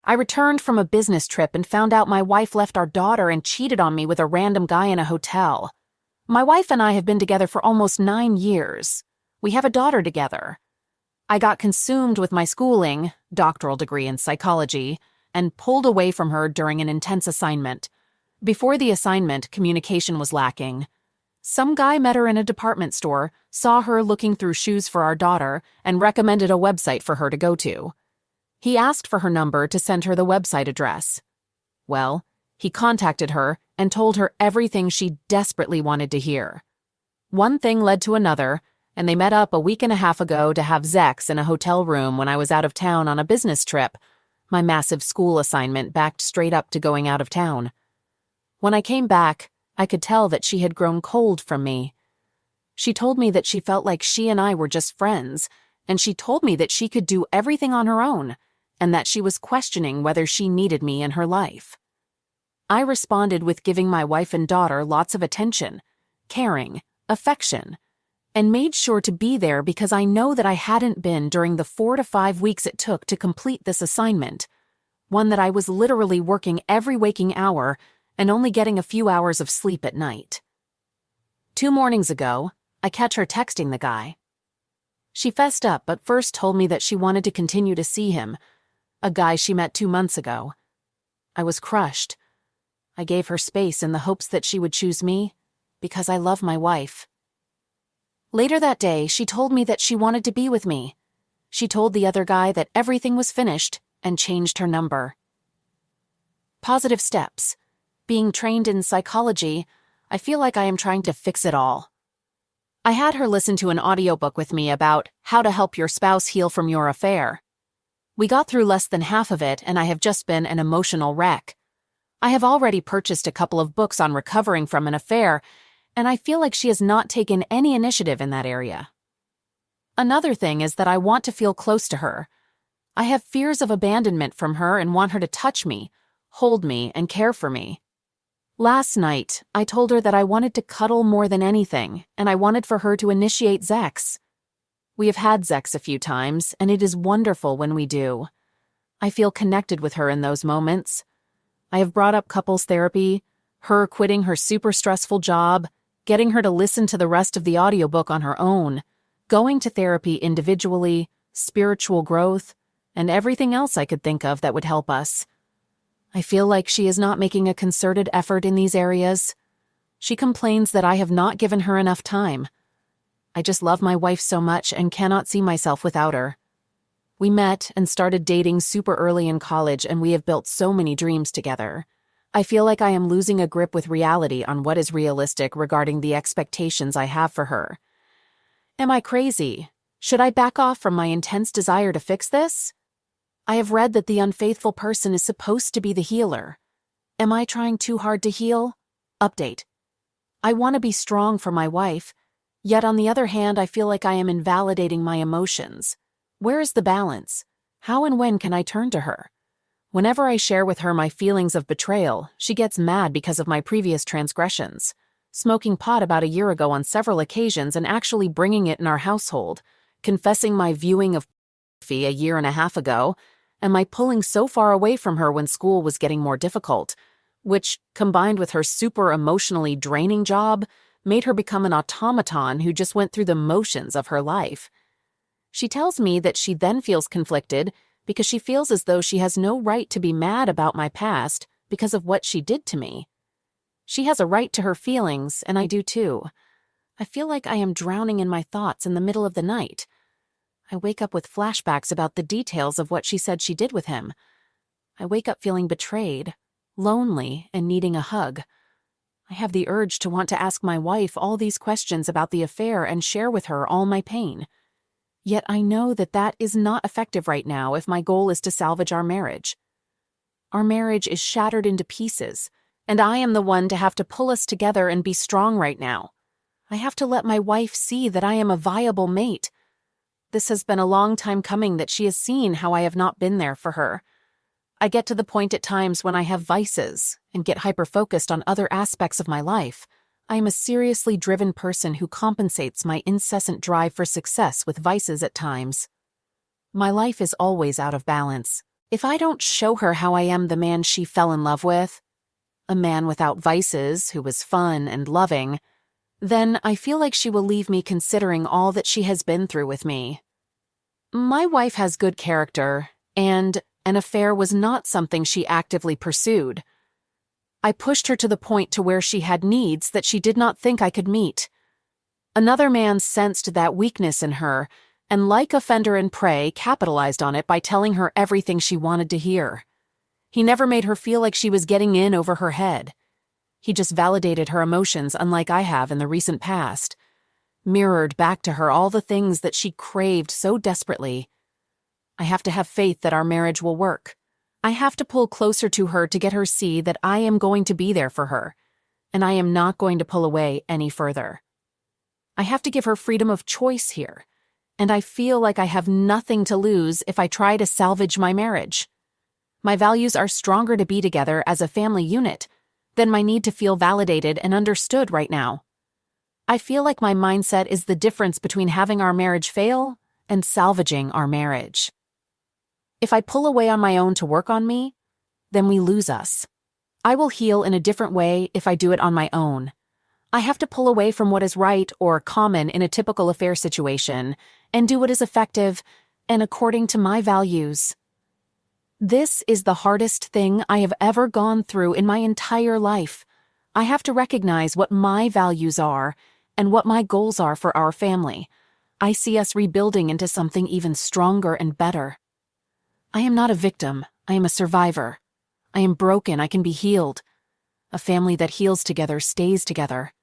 I returned from a business trip and found out my wife left our daughter and cheated on me with a random guy in a hotel. My wife and I have been together for almost 9 years. We have a daughter together. I got consumed with my schooling, doctoral degree in psychology, and pulled away from her during an intense assignment. Before the assignment, communication was lacking. Some guy met her in a department store, saw her looking through shoes for our daughter, and recommended a website for her to go to. He asked for her number to send her the website address. Well, he contacted her and told her everything she desperately wanted to hear. One thing led to another, and they met up a week and a half ago to have sex in a hotel room when I was out of town on a business trip. My massive school assignment backed straight up to going out of town. When I came back, I could tell that she had grown cold from me. She told me that she felt like she and I were just friends, and she told me that she could do everything on her own, and that she was questioning whether she needed me in her life. I responded with giving my wife and daughter lots of attention, caring, affection, and made sure to be there because I know that I hadn't been during the 4 to 5 weeks it took to complete this assignment, one that I was literally working every waking hour and only getting a few hours of sleep at night. 2 mornings ago, I catch her texting the guy. She fessed up but first told me that she wanted to continue to see him, a guy she met 2 months ago. I was crushed. I gave her space in the hopes that she would choose me because I love my wife. Later that day, she told me that she wanted to be with me. She told the other guy that everything was finished and changed her number. Positive steps. Being trained in psychology, I feel like I am trying to fix it all. I had her listen to an audiobook with me about how to help your spouse heal from your affair. We got through less than half of it, and I have just been an emotional wreck. I have already purchased a couple of books on recovering from an affair, and I feel like she has not taken any initiative in that area. Another thing is that I want to feel close to her. I have fears of abandonment from her and want her to touch me, hold me, and care for me. Last night, I told her that I wanted to cuddle more than anything, and I wanted for her to initiate sex. We have had sex a few times, and it is wonderful when we do. I feel connected with her in those moments. I have brought up couples therapy, her quitting her super stressful job, getting her to listen to the rest of the audiobook on her own, going to therapy individually, spiritual growth, and everything else I could think of that would help us. I feel like she is not making a concerted effort in these areas. She complains that I have not given her enough time. I just love my wife so much and cannot see myself without her. We met and started dating super early in college, and we have built so many dreams together. I feel like I am losing a grip with reality on what is realistic regarding the expectations I have for her. Am I crazy? Should I back off from my intense desire to fix this? I have read that the unfaithful person is supposed to be the healer. Am I trying too hard to heal? Update. I want to be strong for my wife, yet on the other hand, I feel like I am invalidating my emotions. Where is the balance? How and when can I turn to her? Whenever I share with her my feelings of betrayal, she gets mad because of my previous transgressions. Smoking pot about a year ago on several occasions and actually bringing it in our household, confessing my viewing of pornography a year and a half ago, and my pulling so far away from her when school was getting more difficult, which, combined with her super emotionally draining job, made her become an automaton who just went through the motions of her life. She tells me that she then feels conflicted because she feels as though she has no right to be mad about my past because of what she did to me. She has a right to her feelings, and I do too. I feel like I am drowning in my thoughts in the middle of the night. I wake up with flashbacks about the details of what she said she did with him. I wake up feeling betrayed, lonely, and needing a hug. I have the urge to want to ask my wife all these questions about the affair and share with her all my pain. Yet I know that that is not effective right now if my goal is to salvage our marriage. Our marriage is shattered into pieces, and I am the one to have to pull us together and be strong right now. I have to let my wife see that I am a viable mate. This has been a long time coming that she has seen how I have not been there for her. I get to the point at times when I have vices and get hyper-focused on other aspects of my life. I am a seriously driven person who compensates my incessant drive for success with vices at times. My life is always out of balance, If I don't show her how I am the man she fell in love with, a man without vices who was fun and loving, then I feel like she will leave me considering all that she has been through with me. My wife has good character, and an affair was not something she actively pursued. I pushed her to the point to where she had needs that she did not think I could meet. Another man sensed that weakness in her, and like offender and prey, capitalized on it by telling her everything she wanted to hear. He never made her feel like she was getting in over her head. He just validated her emotions unlike I have in the recent past, mirrored back to her all the things that she craved so desperately. I have to have faith that our marriage will work. I have to pull closer to her to get her see that I am going to be there for her, and I am not going to pull away any further. I have to give her freedom of choice here, and I feel like I have nothing to lose if I try to salvage my marriage. My values are stronger to be together as a family unit than my need to feel validated and understood right now. I feel like my mindset is the difference between having our marriage fail and salvaging our marriage. If I pull away on my own to work on me, then we lose us. I will heal in a different way if I do it on my own. I have to pull away from what is right or common in a typical affair situation and do what is effective and according to my values. This is the hardest thing I have ever gone through in my entire life. I have to recognize what my values are and what my goals are for our family. I see us rebuilding into something even stronger and better. I am not a victim. I am a survivor. I am broken. I can be healed. A family that heals together stays together.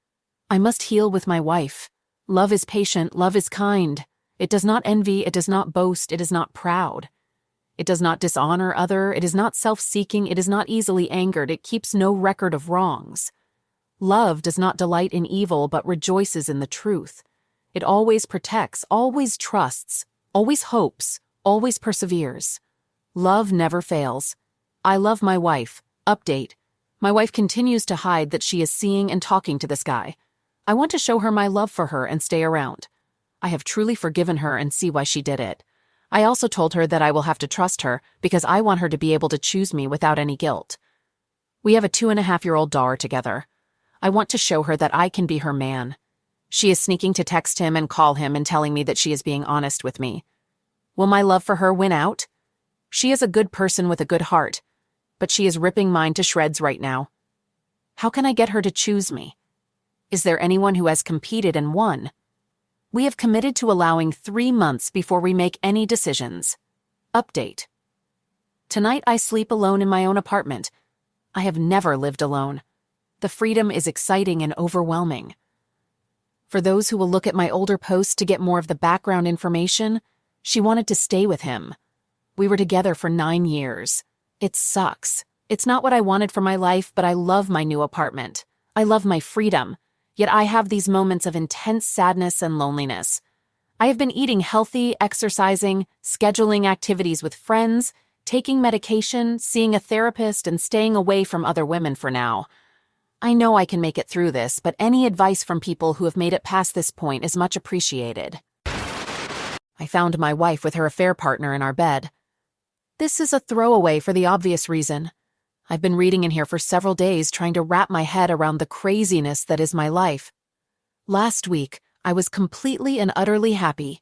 I must heal with my wife. Love is patient. Love is kind. It does not envy. It does not boast. It is not proud. It does not dishonor other. It is not self-seeking. It is not easily angered. It keeps no record of wrongs. Love does not delight in evil, but rejoices in the truth. It always protects, always trusts, always hopes, always perseveres. Love never fails. I love my wife. Update. My wife continues to hide that she is seeing and talking to this guy. I want to show her my love for her and stay around. I have truly forgiven her and see why she did it. I also told her that I will have to trust her because I want her to be able to choose me without any guilt. We have a 2.5-year-old daughter together. I want to show her that I can be her man. She is sneaking to text him and call him and telling me that she is being honest with me. Will my love for her win out? She is a good person with a good heart, but she is ripping mine to shreds right now. How can I get her to choose me? Is there anyone who has competed and won? We have committed to allowing 3 months before we make any decisions. Update. Tonight I sleep alone in my own apartment. I have never lived alone. The freedom is exciting and overwhelming. For those who will look at my older posts to get more of the background information, she wanted to stay with him. We were together for 9 years. It sucks. It's not what I wanted for my life, but I love my new apartment. I love my freedom. Yet I have these moments of intense sadness and loneliness. I have been eating healthy, exercising, scheduling activities with friends, taking medication, seeing a therapist, and staying away from other women for now. I know I can make it through this, but any advice from people who have made it past this point is much appreciated. I found my wife with her affair partner in our bed. This is a throwaway for the obvious reason. I've been reading in here for several days trying to wrap my head around the craziness that is my life. Last week, I was completely and utterly happy.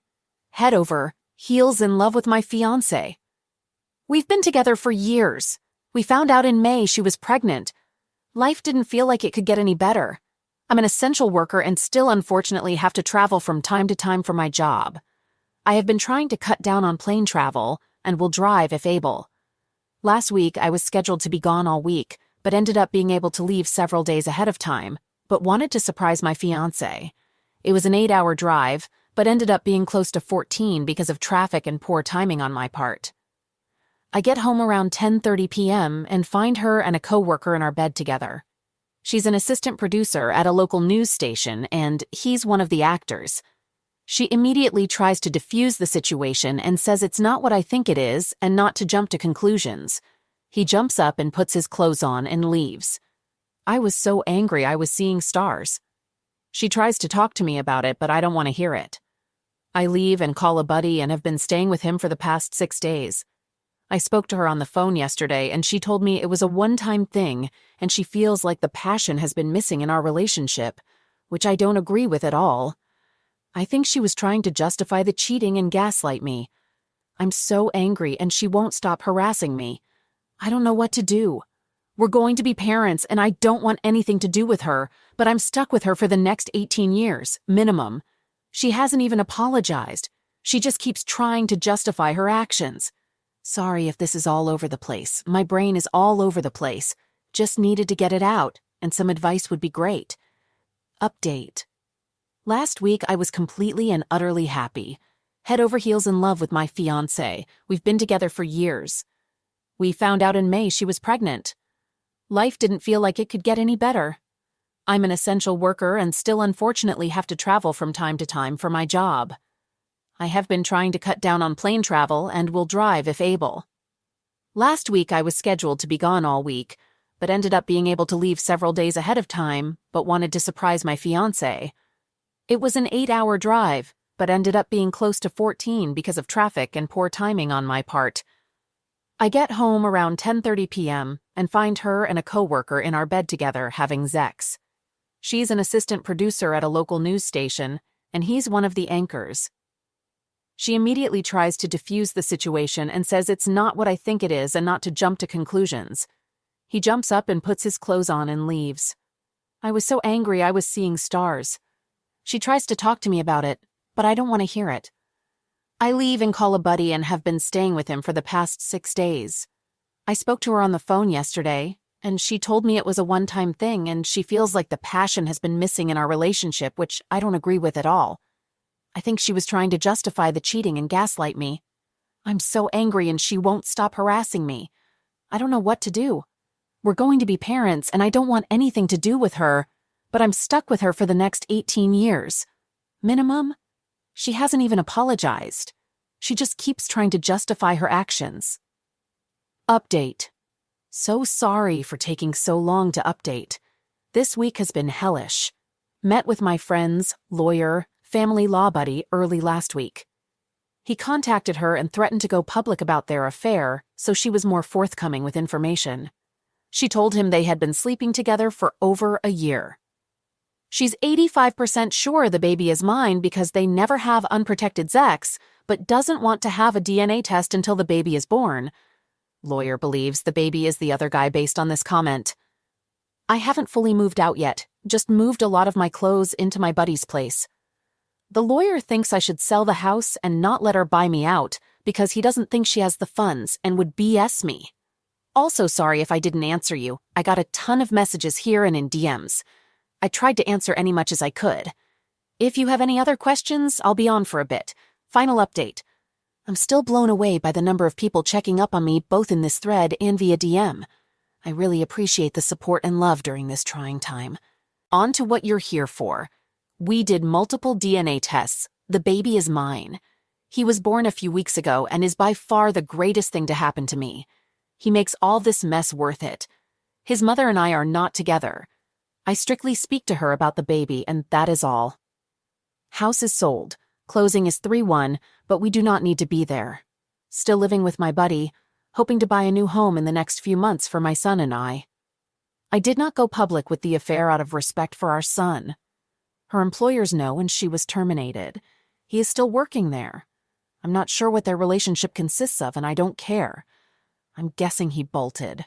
Head over, heels in love with my fiancé. We've been together for years. We found out in May she was pregnant. Life didn't feel like it could get any better. I'm an essential worker and still unfortunately have to travel from time to time for my job. I have been trying to cut down on plane travel and will drive if able. Last week, I was scheduled to be gone all week, but ended up being able to leave several days ahead of time, but wanted to surprise my fiancé. It was an 8-hour drive, but ended up being close to 14 because of traffic and poor timing on my part. I get home around 10:30 p.m. and find her and a coworker in our bed together. She's an assistant producer at a local news station, and he's one of the actors. She immediately tries to diffuse the situation and says it's not what I think it is and not to jump to conclusions. He jumps up and puts his clothes on and leaves. I was so angry I was seeing stars. She tries to talk to me about it, but I don't want to hear it. I leave and call a buddy and have been staying with him for the past 6 days. I spoke to her on the phone yesterday and she told me it was a one-time thing and she feels like the passion has been missing in our relationship, which I don't agree with at all. I think she was trying to justify the cheating and gaslight me. I'm so angry and she won't stop harassing me. I don't know what to do. We're going to be parents and I don't want anything to do with her, but I'm stuck with her for the next 18 years, minimum. She hasn't even apologized. She just keeps trying to justify her actions. Sorry if this is all over the place. My brain is all over the place. Just needed to get it out, and some advice would be great. Update. Last week I was completely and utterly happy. Head over heels in love with my fiancé. We've been together for years. We found out in May she was pregnant. Life didn't feel like it could get any better. I'm an essential worker and still unfortunately have to travel from time to time for my job. I have been trying to cut down on plane travel and will drive if able. Last week I was scheduled to be gone all week, but ended up being able to leave several days ahead of time, but wanted to surprise my fiancé. It was an 8-hour drive, but ended up being close to 14 because of traffic and poor timing on my part. I get home around 10:30 p.m. and find her and a coworker in our bed together having sex. She's an assistant producer at a local news station, and he's one of the anchors. She immediately tries to defuse the situation and says it's not what I think it is and not to jump to conclusions. He jumps up and puts his clothes on and leaves. I was so angry I was seeing stars. She tries to talk to me about it, but I don't want to hear it. I leave and call a buddy and have been staying with him for the past 6 days. I spoke to her on the phone yesterday, and she told me it was a one-time thing and she feels like the passion has been missing in our relationship, which I don't agree with at all. I think she was trying to justify the cheating and gaslight me. I'm so angry and she won't stop harassing me. I don't know what to do. We're going to be parents and I don't want anything to do with her, but I'm stuck with her for the next 18 years. Minimum? She hasn't even apologized. She just keeps trying to justify her actions. Update. So sorry for taking so long to update. This week has been hellish. Met with my friend's lawyer, family law buddy early last week. He contacted her and threatened to go public about their affair, so she was more forthcoming with information. She told him they had been sleeping together for over a year. She's 85% sure the baby is mine because they never have unprotected sex, but doesn't want to have a DNA test until the baby is born. Lawyer believes the baby is the other guy based on this comment. I haven't fully moved out yet, just moved a lot of my clothes into my buddy's place. The lawyer thinks I should sell the house and not let her buy me out because he doesn't think she has the funds and would BS me. Also sorry if I didn't answer you. I got a ton of messages here and in DMs. I tried to answer any much as I could. If you have any other questions, I'll be on for a bit. Final update. I'm still blown away by the number of people checking up on me both in this thread and via DM. I really appreciate the support and love during this trying time. On to what you're here for. We did multiple DNA tests. The baby is mine. He was born a few weeks ago and is by far the greatest thing to happen to me. He makes all this mess worth it. His mother and I are not together. I strictly speak to her about the baby, and that is all. House is sold. Closing is 3/1, but we do not need to be there. Still living with my buddy, hoping to buy a new home in the next few months for my son and I. I did not go public with the affair out of respect for our son. Her employers know and she was terminated. He is still working there. I'm not sure what their relationship consists of and I don't care. I'm guessing he bolted.